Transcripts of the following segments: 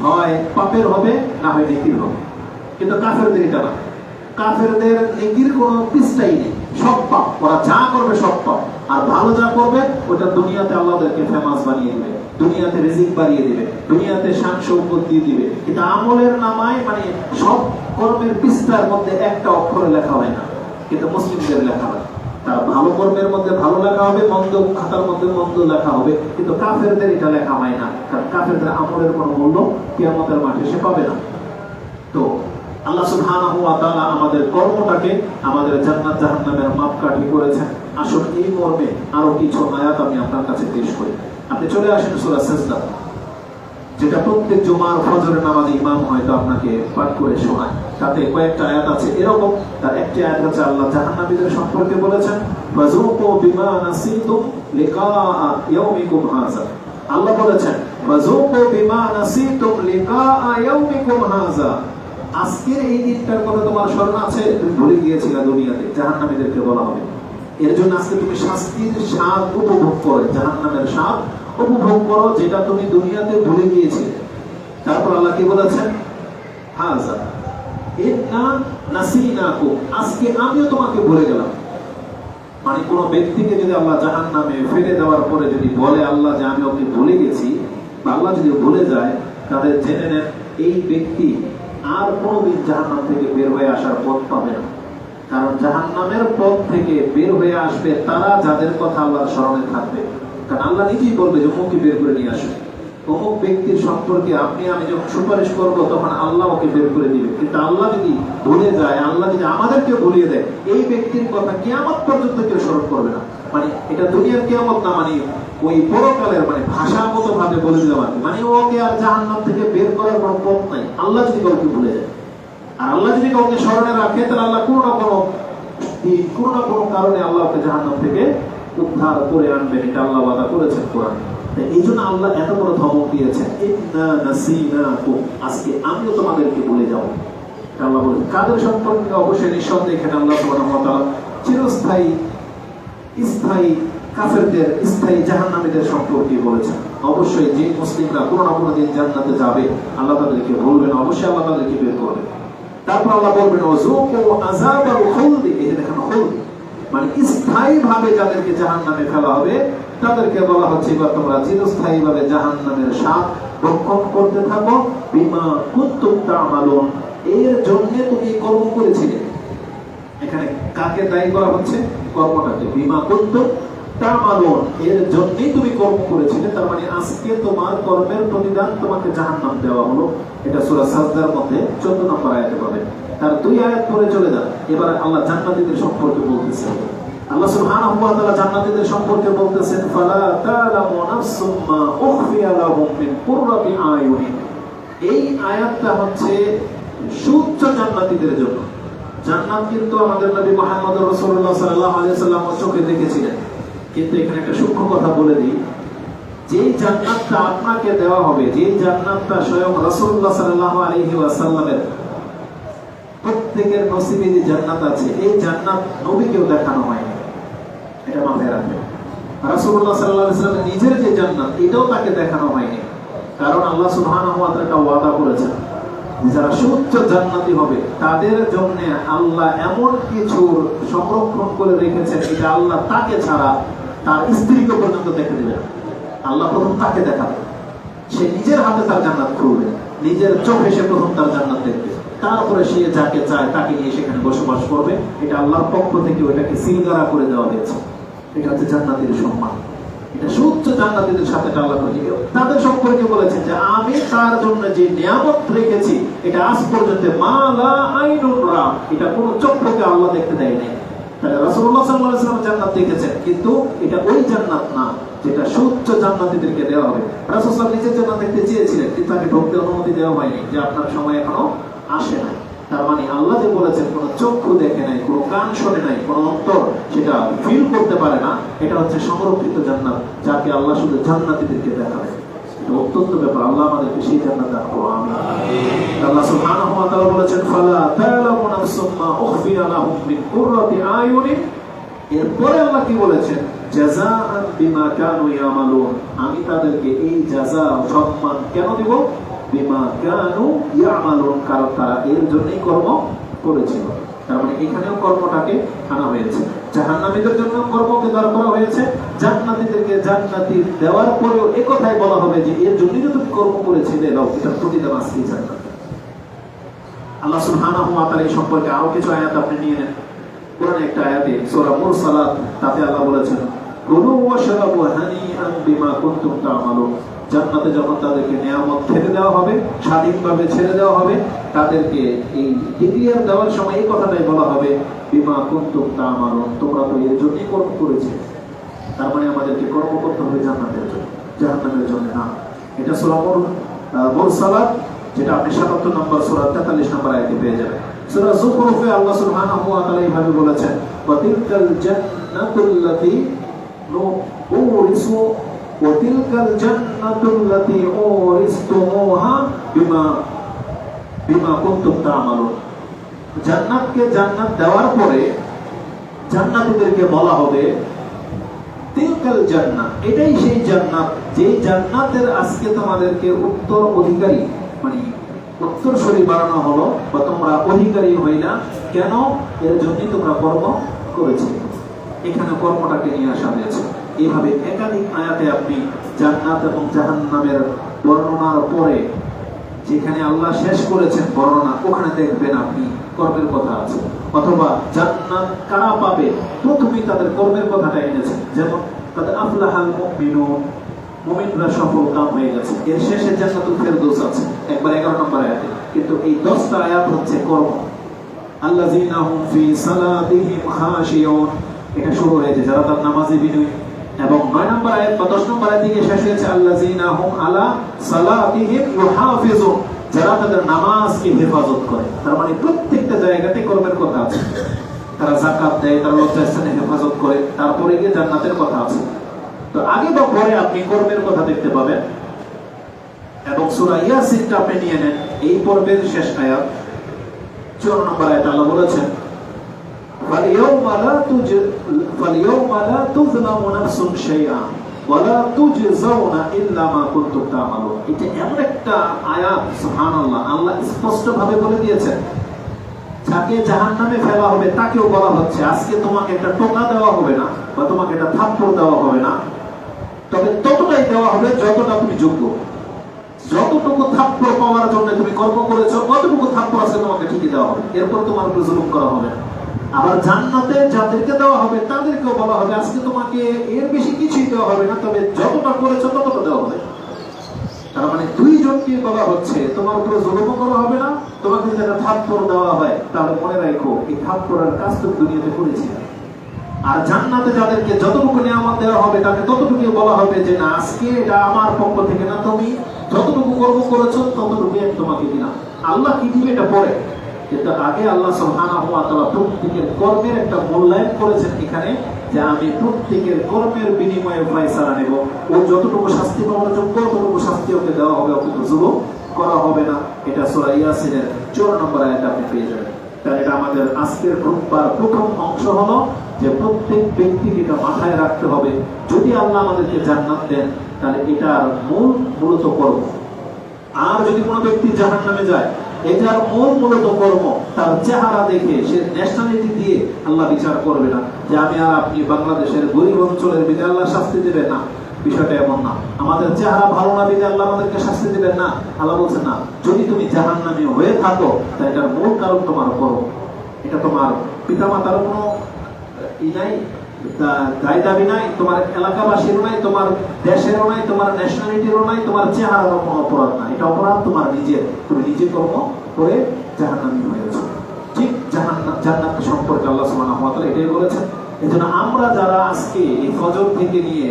হয় পাপের হবে না হয় নেকির হবে। কিন্তু কাফেরদের এটা না, কাফেরদের নেকির কোনো পিছটাই নেই, সব পাপ, ওরা যা করবে সব পাপ। আর ভালো যা করবে ওটা দুনিয়াতে আল্লাহ ওদেরকে ফেমাস বানিয়ে দিবে, দুনিয়াতে রিজিক বাড়িয়ে দিবে, দুনিয়াতে শান শৌকত দিয়ে দিবে। কিন্তু আমলের নামায় মানে সব কর্মের পৃষ্ঠার মধ্যে একটা অক্ষরে লেখা হয় না, কিন্তু মুসলিমদের লেখা হয়। তার ভালো কর্মের মধ্যে ভালো লেখা হবে, মন্দ খাতার মধ্যে মন্দ লেখা হবে, কিন্তু কাফেরদের এটা লেখা হয় না, কারণ কাফেরদের আমলের কোনো মূল্য কিয়ামতের মাঠে সে পাবে না। তো আল্লাহ সুবহানাহু ওয়া তাআলা আমাদের কর্মটাকে আমাদের জান্নাত জাহান্নামের মাপকাঠি করেছেন। আসুন এই মর্মে আরো কিছু আয়াত আমি আপনার কাছে পেশ করি। আপনি চলে আসেন সূরা সিজদা, যেটা প্রত্যেক জুমার ফজরের নামাজে ইমাম হয়তো আপনাকে পাঠ করে শোনায়। তাতে কয়েকটা আয়াত আছে এরকম। তার একটি আয়াত হচ্ছে আল্লাহ জাহান্নামীদের সম্পর্কে বলেছেন, ফাযুকু বিমা নাসিতুম লিকাআ ইয়াউমিকুম হাযা। আল্লাহ বলেছেন ফাযুকু বিমা নাসিতুম লিকাআ ইয়াউমিকুম হাযা, আজকের এই দিনটার কথা তোমার স্মরণ আছে, তুমি ভুলে গিয়েছিলে দুনিয়াতে। জাহান্নামীদেরকে বলা হবে এর জন্য আজকে তুমি শাস্তির স্বাদ উপভোগ করো, জাহান্নামের স্বাদ উপভোগ করো, যেটা তুমি দুনিয়াতে ভুলে গিয়েছিলে। তারপর আল্লাহ কি বলেছেন, হাযা ইন্না নাসিনাকুম, আজকে আমিও তোমাকে ভুলে গেলাম। মানে কোন ব্যক্তিকে যদি আল্লাহ জাহান্নামে ফেলে দেওয়ার পরে যদি বলে আল্লাহ যে আমি ওকে ভুলে গেছি, বা আল্লাহ যদি ভুলে যায়, তাদের জেনে নেন এই ব্যক্তি আর কোনদিন জাহান্নাম থেকে বের হয়ে আসার পথ পাবে না। কারণ জাহান্নামের পথ থেকে বের হয়ে আসবে তারা যাদের কথা আল্লাহর স্মরণে থাকবে। কারণ আল্লাহ নিজেই বলবে যে অমুককে বের করে নিয়ে আসবে, অমুক ব্যক্তির সম্পর্কে আপনি আমি যখন সুপারিশ করবো তখন আল্লাহ ওকে বের করে দিবে। কিন্তু আল্লাহ যদি ভুলে যায়, আল্লাহ যদি আমাদেরকে ভুলিয়ে দেয়, এই ব্যক্তির কথা কিয়ামত পর্যন্ত কেউ স্মরণ করবে না। মানে এটা দুনিয়ার কিয়ামত না, মানে ওই পরকালের মানে ভাষাগত ভাবে বলে দিলাম আর কি, মানে ওকে আর জাহান্নাম থেকে বের করার কোনো পথ নাই আল্লাহ যদি কাউকে ভুলে যায়। আর আল্লাহ যদি কাউকে স্মরণে রাখে, তাহলে আল্লাহ কোনো না কোনো কারণে আল্লাহ ওকে জাহান্নাম থেকে উদ্ধার করে আনবেন, এটা আল্লাহ ওয়াদা করেছেন কোরআনে। এই জন্য আল্লাহ এত বড় ধমক দিয়েছেন, ইন্না নাসিনাকুম, আজকে আমিও তোমাদেরকে ভুলে যাব। আল্লাহ বলেন কাদের সম্পর্কে, অবশ্যই নিঃসন্দেহে এখানে আল্লাহ সুবহানাহু ওয়া তাআলা চিরস্থায়ী স্থায়ী কাফেরদের, স্থায়ী জাহান্নামীদের সম্পর্কে বলেছেন। অবশ্যই যে মুসলিমরা কোনো না কোনো দিন জান্নাতে যাবে, আল্লাহ তাদেরকে বলবেন, অবশ্যই আল্লাহ তাদেরকে বের করবেন। তারপর আল্লাহ বলবেন ওয়াযুকু আযাবাল খুলদি, এই যে দেখেন খুলদ মানে স্থায়ী ভাবে যাদেরকে জাহান্নামে ফেলা হবে, তাদেরকে বলা হচ্ছে এবার তোমরা চিরস্থায়ী ভাবে জাহান্নামের স্বাদ ভক্ষণ করতে থাকো, বিমা কুনতুম তা'মালুন, এর জন্য তুমি কর্ম করেছিলে। এখানে কাকে দায়ী করা হচ্ছে? কর্মটাকে। বিমা কুনতুম তা'মালুন, এর জন্যই তুমি কর্ম করেছিলে। তার মানে আজকে তোমার কর্মের প্রতিদান তোমাকে জাহান্নাম দেওয়া হলো। এটা সূরা সাজদার মধ্যে 14 নম্বর আয়াতে পাবেন। তার 2 আয়াত পরে চলে যান, এবার আল্লাহ জান্নাতীদের সম্পর্কে বলতেছেন। আল্লাহ সুবহানাহু ওয়া তাআলা জান্নাতীদের সম্পর্কে বলতেছেন, ফালা তা'লামু নাফসুম মা উখফিয়া লাহুম মিন কুররাতি আয়ুনিন। এই আয়াতটা হচ্ছে সুচ্চ জান্নাতীদের জন্য। জান্নাত কিন্তু আমাদের নবী মুহাম্মদ রাসূলুল্লাহ সাল্লাল্লাহু আলাইহি ওয়াসাল্লাম চোখে দেখেছিলেন। কিন্তু এখানে একটা সূক্ষ্ম কথা বলে দিই, যে জান্নাতটা আপনাকে দেওয়া হবে, যে জান্নাতটা স্বয়ং রাসূলুল্লাহ সাল্লাল্লাহু আলাইহি ওয়াসাল্লামের প্রত্যেকের নসিবে যে জান্নাত আছে, এই জান্নাত নবীকেও দেখানো হয়নি, এটা মাথায় রাখবেন। রাসূলুল্লাহ সাল্লাল্লাহু আলাইহি ওয়াসাল্লাম নিজের যে জান্নাত, এটাও তাকে দেখানো হয়নি। কারণ আল্লাহ সুবহানাহু ওয়া তাআলা ওয়াদা করেছেন যারা সুউচ্চ জান্নাতি হবে তাদের জন্য আল্লাহ এমন কিছু সংরক্ষণ করে রেখেছেন, এটা আল্লাহ তাকে ছাড়া তার স্ত্রীকে পর্যন্ত দেখে দেবেন। আল্লাহ প্রথম তাকে দেখাবে, সে নিজের হাতে তার জান্নাত খুলবে, নিজের চোখে সে প্রথম তার জান্নাত দেখবে, তারপরে সে যাকে চায় তাকে নিয়ে সেখানে বসবাস করবে। এটা আল্লাহর পক্ষ থেকে ওইটাকে সিলগারা করে দেওয়া হয়েছে। এটা হচ্ছে জান্নাতের সম্মান। এটা সুউচ্চ জান্নাতীদের সাথে আল্লাহ তাদের সম্পর্কে বলেছেন যে আমি তার জন্য যে নিয়ামত রেখেছি, এটা আজ পর্যন্ত মা লা আইনুন রা, এটা কোন চক্ষুকে আল্লাহ দেখতে দেয় নাই। তাহলে রাসূলুল্লাহ সাল্লাল্লাহু আলাইহি ওয়াসাল্লাম জান্নাত দেখেছেন, কিন্তু এটা ওই জান্নাত না যেটা সুউচ্চ জান্নাতীদেরকে দেওয়া হবে। রাসূল সাল্লাল্লাহু আলাইহি ওয়াসাল্লাম নিজের জান্নাত দেখতে চেয়েছিলেন, কিন্তু তাকে ঢুকতে অনুমতি দেওয়া হয়নি, যে আপনার সময় এখনো আসে নাই। তার মানে আল্লাহ যে বলেছেন কোন চক্ষু দেখে নাই, কোন কান শোনে নাই, কোন অন্তর সেটা ফিল করতে পারে না, এটা হচ্ছে সংরক্ষিত জান্নাত, যাকে আল্লাহ শুধু জান্নাতীদেরকে দেখাবে। এটা অত্যন্ত ব্যাপার। আল্লাহ আমাদেরকে সেই জান্নাত দান করুন, আমিন। আল্লাহ সুবহানাহু ওয়া তাআলা বলেছেন, ফালা তা'লামু নাফসুম মা উখফিয়া লাহুম মিন কুররাতি আয়ুনিন। এরপরে আল্লাহ কি বলেছেন? জাযাআন বিমা কানু ইয়ামালুন, আমি তাদেরকে এই জাযা সম্মান কেন দিব? বিমা কানু ইয়ামালুন, কারণ তারা এর জন্যই কর্ম করেছিল। তার মানে এখানেও কর্মটাকে আনা হয়েছে। জাহান্নামীদের জন্য কর্মকে দাঁড় করা হয়েছে, জান্নাতীদেরকে জান্নাতি দেওয়ার পরেও একথাই বলা হবে যে এর জন্যই তো তুমি কর্ম করেছিলে, দাও এটার প্রতিদান আজকেই জান্নাত। আল্লাহ সুবহানাহু ওয়া তাআলা এই সম্পর্কে আরো কিছু আয়াত আপনি নিয়ে নেন। কোরআনে একটা আয়াতে সূরা মুরসালাত, তাতে আল্লাহ বলেছেন কুলু ওয়াশরাবু হানিআন বিমা কুনতুম তা'মালুন। জান্নাতে যখন তাদেরকে নিয়ামত খেতে দেওয়া হবে, স্বাধীনভাবে ছেড়ে দেওয়া হবে, তাদেরকে এই ডিক্লিয়ার দেওয়ার সময় এই কথাটাই বলা হবে বিমা কুনতুম তা'মালুন, তোমরা তো এর জন্যই কর্ম করেছিলে। তার মানে আমাদেরকে কর্ম করতে হবে জান্নাতের জন্য, জাহান্নামের জন্য না। এটা সূরা মুরসালাত, যেটা আপনি ৭৭ নম্বর সূরা ৪৩ নম্বর আয়াতে পেয়ে যাবেন। সূরা যুখরুফে আল্লাহ সুবহানাহু ওয়া তাআলা এইভাবে বলেছেন ওয়া তিলকাল জান্নাতুল্লাতী নুরিসু ওয়া তিলকাল জান্নাতুল্লাতী উরিসতুমুহা বিমা কুনতুম তা'মালুন। জান্নাতকে জান্নাত দেওয়ার পরে জান্নাতীদেরকে বলা হবে তিলকাল জান্নাত, এটাই সেই জান্নাত যে জান্নাতের আজকে তোমাদেরকে উত্তর অধিকারী, মানে উত্তরসূরি বানানো হলো বা তোমরা অধিকারী হইলা। কেন? এর জন্যই তোমরা কর্ম করেছিলে। এখানে কর্মটাকে নিয়ে আসা হয়েছে। এইভাবে একাধিক আয়াতে আপনি জান্নাত এবং জাহান্নামের বর্ণনার পরে যেখানে আল্লাহ শেষ করেছেন বর্ণনা, ওখানে দেখবেন আপনি কর্মের কথা আছে। অথবা জান্নাত কারা পাবে, প্রথমেই তাদের কর্মের কথাটা এনেছেন। যেমন তাদের আফলাহাল মুমিনুন, মুমিনরা সফল কাম হয়ে গেছে। এর শেষে জান্নাতুল ফেরদৌস আছে একবার 11 নম্বর আয়াতে। কিন্তু এই 10টা আয়াত হচ্ছে কর্ম। আল্লাযীনা হুম ফি সালাতিহিম খাশিয়ুন, এটা শুরু হয়েছে যারা তার নামাজে বিনয়ী। এবং 9 নম্বর আয়াত বা 10 নম্বর আয়াতে গিয়ে শেষ হয়েছে আল্লাযীনা হুম আলা সালাতিহিম ইউহাফিজুন, যারা তাদের নামাজকে হেফাজত করে। তার মানে প্রত্যেকটা জায়গাতে কর্মের কথা আছে। তারা যাকাত দেয়, তারা লজ্জাস্থানে হেফাজত করে, তারপরে গিয়ে জান্নাতের কথা আছে। তো আগে বা পরে আপনি কর্মের কথা দেখতে পাবেন। এবং সূরা ইয়াসিনটা আপনি নিয়ে নেন, এই পর্বের শেষ আয়াত 14 নম্বর আয়াতে আল্লাহ বলেছেন ফালিয়াউমা লা তুযলামু নাফসুন শাইআ ওয়া লা তুজজাউনা ইল্লা মা কুনতুম তা'মালুন। এটা এমন একটা আয়াত, সুবহানাল্লাহ, আল্লাহ স্পষ্ট ভাবে বলে দিয়েছেন যাকে জাহান্নামে ফেলা হবে তাকেও বলা হচ্ছে আজকে তোমাকে একটা টোকা দেওয়া হবে না বা তোমাকে একটা থাপ্পড় দেওয়া হবে না, তবে ততটাই দেওয়া হবে যতটা তুমি যোগ্য। যতটুকু থাপ্পড় পাওয়ার জন্য তুমি কর্ম করেছো, কতটুকু থাপ্পড় আছে তোমাকে ঠিকই দেওয়া হবে, এরপর তোমার উপর জুলুম করা হবে না। আবার জান্নাতে যাদেরকে দেওয়া হবে তাদেরকেও বলা হবে আজকে তোমাকে এর বেশি কিছুই দেওয়া হবে না, তবে যতটা করেছো ততটা দেওয়া হবে। তার মানে দুইজনকে বলা হচ্ছে তোমার উপরে জুলুম করা হবে না। তোমাকে যদি একটা থাপ্পড় দেওয়া হয় তাহলে মনে রাখো এই থাপ্পড়ের কাজ তুমি দুনিয়াতে করেছি। আর জান্নাতে যাদেরকে যতটুকু নিয়ামত দেওয়া হবে তাকে ততটুকু বলা হবে যে না, আজকে এটা আমার পক্ষ থেকে না, তুমি যতটুকু কর্ম করেছো ততটুকু আমি তোমাকে দিলাম। আল্লাহ কি দিবে এটা পরে, কিন্তু আগে আল্লাহ সুবহানাহু ওয়া তাআলা প্রত্যেকের কর্মের একটা মূল্যায়ন করেছেন এখানে, যে আমি প্রত্যেকের কর্মের বিনিময়ে ফয়সালা নেব। ও যতটুকু শাস্তি পাওয়ার যোগ্য ততটুকু শাস্তি ওকে দেওয়া হবে, ওকে জুলুম করা হবে না। এটা সূরা ইয়াসিনের 14 নম্বর আয়াতে আপনি পেয়ে যাবেন। তাহলে এটা আমাদের আজকের খুতবার প্রথম অংশ হলো যে প্রত্যেক ব্যক্তিকে এটা মাথায় রাখতে হবে, যদি আল্লাহ আমাদেরকে জান্নাত দেন তাহলে এটার মূলত কর্ম। আর যদি কোনো ব্যক্তি জাহান্নামে যায়, এটার মূলত কর্ম। তার চেহারা দেখে সে ন্যাশনালিটি দিয়ে আল্লাহ বিচার করবে না যে আমি আর আপনি বাংলাদেশের গরিব অঞ্চলের বিধে আল্লাহ শাস্তি দেবেন না। বিষয়টা এমন না। আমাদের চেহারা ভালো না বিধে আল্লাহ আমাদেরকে শাস্তি দেবেন না। আল্লাহ বলছেন না, যদি তুমি জাহান্নামী হয়ে থাকো তাহলে এটার মূল কারণ তোমার কর্ম। এটা তোমার পিতামাতার কোনো নাই, দায় দাবি নাই, তোমার এলাকাবাসীরও নাই, তোমার দেশেরও নাই, তোমার ন্যাশনালিটিরও নাই, তোমার চেহারারও কোনো অপরাধ নাই। এটা অপরাধ তোমার নিজের, তুমি নিজে কর্ম করে জাহান্নামী হয়েছো। ঠিক জান্নাত সম্পর্কে আল্লাহ সুবহানাহু ওয়া তাআলা এটাই বলেছেন। এজন্য আমরা যারা আজকে এই ফজর থেকে নিয়ে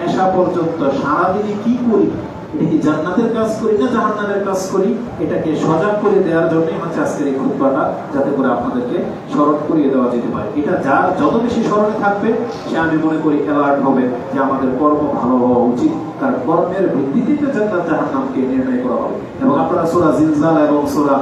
এশা পর্যন্ত সারাদিনে কি করি, এটা কি জান্নাতের কাজ করি না জাহান্নামের কাজ করি, এটাকে সজাগ করে দেওয়ার জন্যই হচ্ছে আজকের এই খুতবাটা, যাতে করে আপনাদেরকে স্মরণ করিয়ে দেওয়া যেতে পারে। এটা যার যত বেশি স্মরণে থাকবে সে, আমি মনে করি, অ্যালার্ট হবে যে আমাদের কর্ম ভালো হওয়া উচিত। কারণ কর্মের ভিত্তিতে জান্নাত জাহান্নামকে নির্ণয় করা হবে। এবং আপনারা সূরা জিলজাল এবং সূরা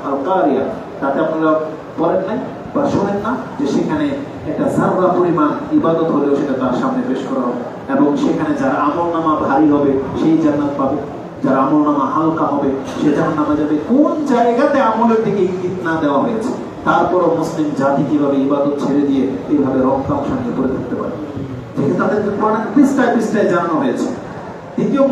আল কারিয়া, তাতে আপনারা পড়েন নাই বা শোনেন না যে সেখানে একটা যাররা পরিমাণ ইবাদত হলেও সেটা তার সামনে পেশ করা হবে, এবং সেখানে যারা আমলনামা ভারী হবে সেই জান্নাত পাবে। যার আমল নামা হালকা হবে সে জাহান্নামে যাবে। কোন জায়গাতে আমলের দিকে ইঙ্গিত না দেওয়া হয়েছে, তারপরও মুসলিম জাতি কিভাবে ইবাদত ছেড়ে দিয়ে এইভাবে রক্তাংশ নিয়ে পড়ে থাকতে পারে, থেকে তাদেরকে কোরআনের পৃষ্ঠায় পৃষ্ঠায় জানানো হয়েছে। দ্বিতীয়